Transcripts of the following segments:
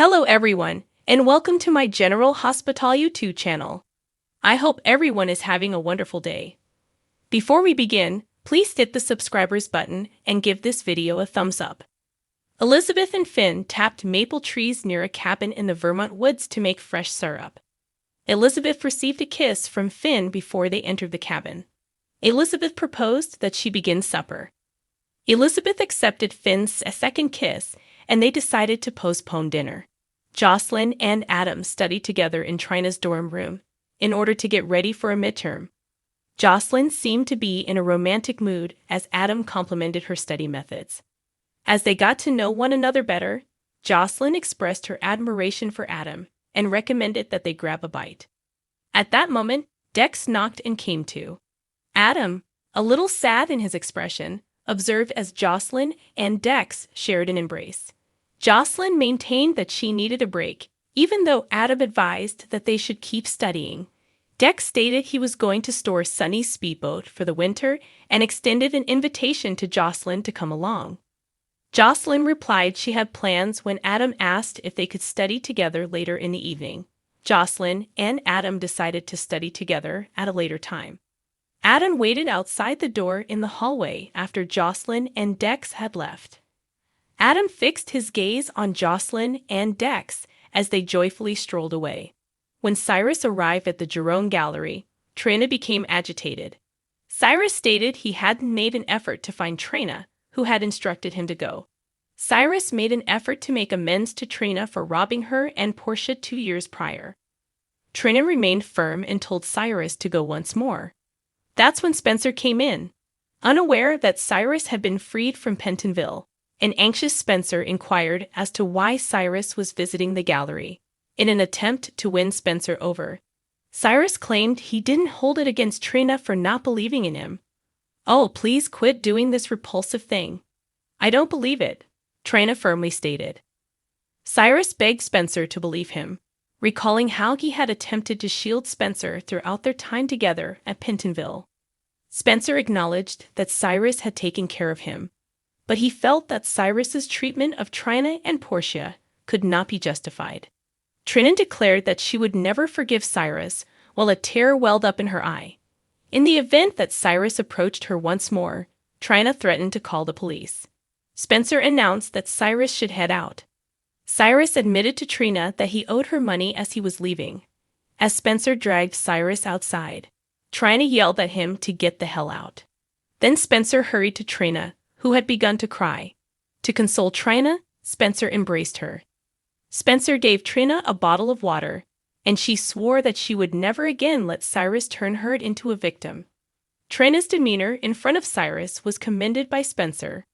Hello everyone, and welcome to my General Hospital YouTube channel. I hope everyone is having a wonderful day. Before we begin, please hit the subscribers button and give this video a thumbs up. Elizabeth and Finn tapped maple trees near a cabin in the Vermont woods to make fresh syrup. Elizabeth received a kiss from Finn before they entered the cabin. Elizabeth proposed that she begin supper. Elizabeth accepted Finn's second kiss, and they decided to postpone dinner. Jocelyn and Adam studied together in Trina's dorm room in order to get ready for a midterm. Jocelyn seemed to be in a romantic mood as Adam complimented her study methods. As they got to know one another better, Jocelyn expressed her admiration for Adam and recommended that they grab a bite. At that moment, Dex knocked and came to. Adam, a little sad in his expression, observed as Jocelyn and Dex shared an embrace. Jocelyn maintained that she needed a break, even though Adam advised that they should keep studying. Dex stated he was going to store Sunny's speedboat for the winter and extended an invitation to Jocelyn to come along. Jocelyn replied she had plans when Adam asked if they could study together later in the evening. Jocelyn and Adam decided to study together at a later time. Adam waited outside the door in the hallway after Jocelyn and Dex had left. Adam fixed his gaze on Jocelyn and Dex as they joyfully strolled away. When Cyrus arrived at the Jerome Gallery, Trina became agitated. Cyrus stated he hadn't made an effort to find Trina, who had instructed him to go. Cyrus made an effort to make amends to Trina for robbing her and Portia 2 years prior. Trina remained firm and told Cyrus to go once more. That's when Spencer came in. Unaware that Cyrus had been freed from Pentonville, an anxious Spencer inquired as to why Cyrus was visiting the gallery. In an attempt to win Spencer over, Cyrus claimed he didn't hold it against Trina for not believing in him. "Oh, please quit doing this repulsive thing." "I don't believe it," Trina firmly stated. Cyrus begged Spencer to believe him, recalling how he had attempted to shield Spencer throughout their time together at Pentonville. Spencer acknowledged that Cyrus had taken care of him, but he felt that Cyrus's treatment of Trina and Portia could not be justified. Trina declared that she would never forgive Cyrus, while a tear welled up in her eye. In the event that Cyrus approached her once more, Trina threatened to call the police. Spencer announced that Cyrus should head out. Cyrus admitted to Trina that he owed her money as he was leaving. As Spencer dragged Cyrus outside, Trina yelled at him to get the hell out. Then Spencer hurried to Trina, who had begun to cry. To console Trina, Spencer embraced her. Spencer gave Trina a bottle of water, and she swore that she would never again let Cyrus turn her into a victim. Trina's demeanor in front of Cyrus was commended by Spencer.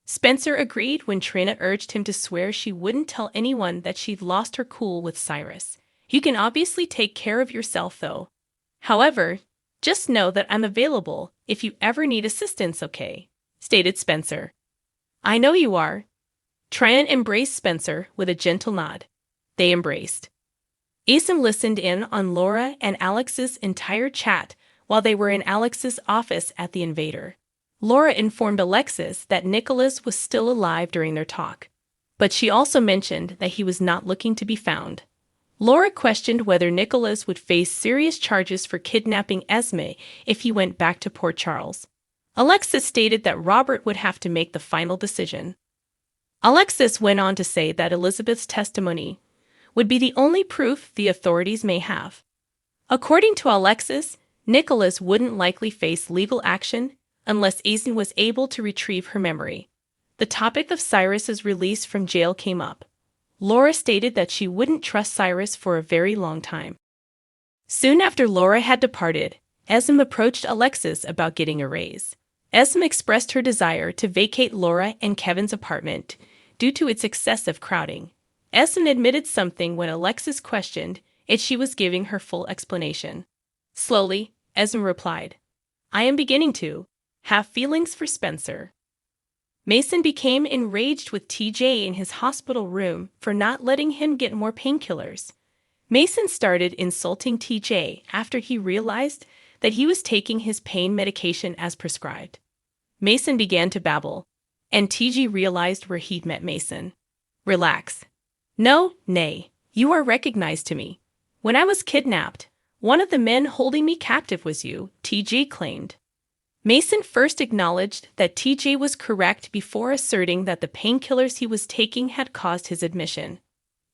Spencer agreed when Trina urged him to swear she wouldn't tell anyone that she'd lost her cool with Cyrus. "You can obviously take care of yourself, though. However, just know that I'm available if you ever need assistance, okay?" stated Spencer. "I know you are." Trina embraced Spencer with a gentle nod. They embraced. Asim listened in on Laura and Alex's entire chat while they were in Alex's office at the Invader. Laura informed Alexis that Nicholas was still alive during their talk, but she also mentioned that he was not looking to be found. Laura questioned whether Nicholas would face serious charges for kidnapping Esme if he went back to Port Charles. Alexis stated that Robert would have to make the final decision. Alexis went on to say that Elizabeth's testimony would be the only proof the authorities may have. According to Alexis, Nicholas wouldn't likely face legal action unless Asim was able to retrieve her memory. The topic of Cyrus's release from jail came up. Laura stated that she wouldn't trust Cyrus for a very long time. Soon after Laura had departed, Asim approached Alexis about getting a raise. Asim expressed her desire to vacate Laura and Kevin's apartment due to its excessive crowding. Asim admitted something when Alexis questioned if she was giving her full explanation. Slowly, Asim replied, "I am beginning to have feelings for Spencer." Mason became enraged with TJ in his hospital room for not letting him get more painkillers. Mason started insulting TJ after he realized that he was taking his pain medication as prescribed. Mason began to babble, and TJ realized where he'd met Mason. "Relax. No, nay, you are recognized to me. When I was kidnapped, one of the men holding me captive was you, TJ claimed. Mason first acknowledged that TJ was correct before asserting that the painkillers he was taking had caused his admission.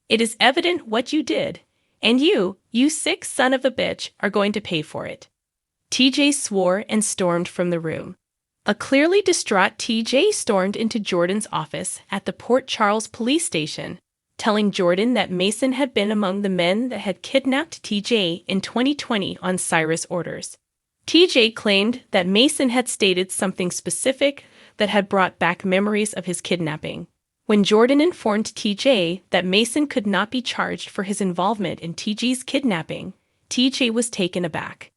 It is evident what you did, and you sick son of a bitch, are going to pay for it. TJ swore and stormed from the room. A clearly distraught TJ stormed into Jordan's office at the Port Charles police station, telling Jordan that Mason had been among the men that had kidnapped TJ in 2020 on Cyrus' orders. TJ claimed that Mason had stated something specific that had brought back memories of his kidnapping. When Jordan informed TJ that Mason could not be charged for his involvement in TJ's kidnapping, TJ was taken aback.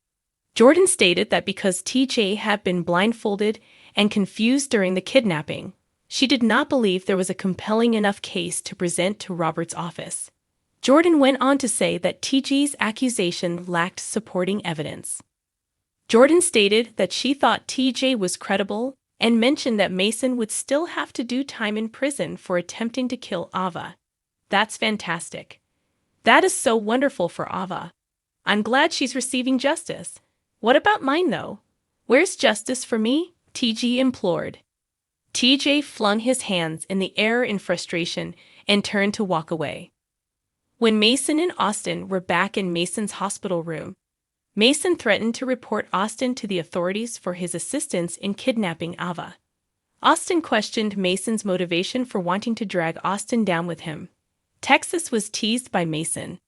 Jordan stated that because TJ had been blindfolded and confused during the kidnapping, she did not believe there was a compelling enough case to present to Robert's office. Jordan went on to say that TJ's accusation lacked supporting evidence. Jordan stated that she thought TJ was credible and mentioned that Mason would still have to do time in prison for attempting to kill Ava. That's fantastic. That is so wonderful for Ava. I'm glad she's receiving justice. What about mine, though? Where's justice for me? TJ implored. TJ flung his hands in the air in frustration and turned to walk away. When Mason and Austin were back in Mason's hospital room, Mason threatened to report Austin to the authorities for his assistance in kidnapping Ava. Austin questioned Mason's motivation for wanting to drag Austin down with him. Texas was teased by Mason.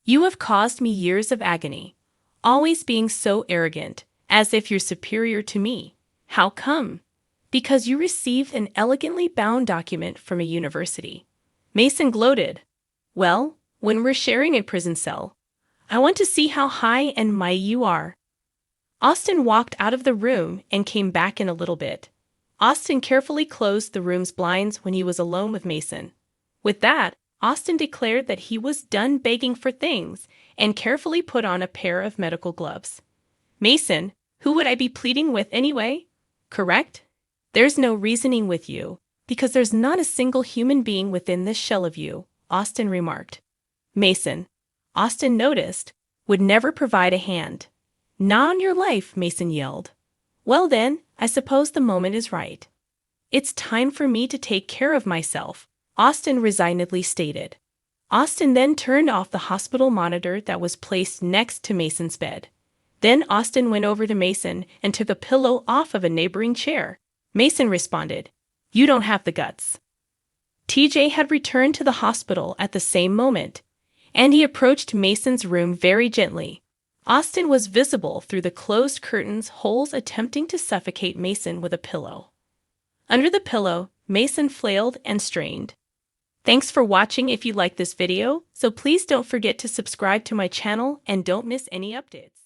You have caused me years of agony, always being so arrogant, as if you're superior to me. How come? Because you received an elegantly bound document from a university. Mason gloated. Well, when we're sharing a prison cell, I want to see how high and mighty you are. Austin walked out of the room and came back in a little bit. Austin carefully closed the room's blinds when he was alone with Mason. With that, Austin declared that he was done begging for things and carefully put on a pair of medical gloves. Mason, who would I be pleading with anyway? Correct? There's no reasoning with you, because there's not a single human being within this shell of you, Austin remarked. Mason, Austin noticed, would never provide a hand. Not on your life, Mason yelled. Well then, I suppose the moment is right. It's time for me to take care of myself, Austin resignedly stated. Austin then turned off the hospital monitor that was placed next to Mason's bed. Then Austin went over to Mason and took a pillow off of a neighboring chair. Mason responded, You don't have the guts. TJ had returned to the hospital at the same moment, and he approached Mason's room very gently. Austin was visible through the closed curtains holes, attempting to suffocate Mason with a pillow. Under the pillow, Mason flailed and strained. Thanks for watching. If you like this video, so please don't forget to subscribe to my channel and don't miss any updates.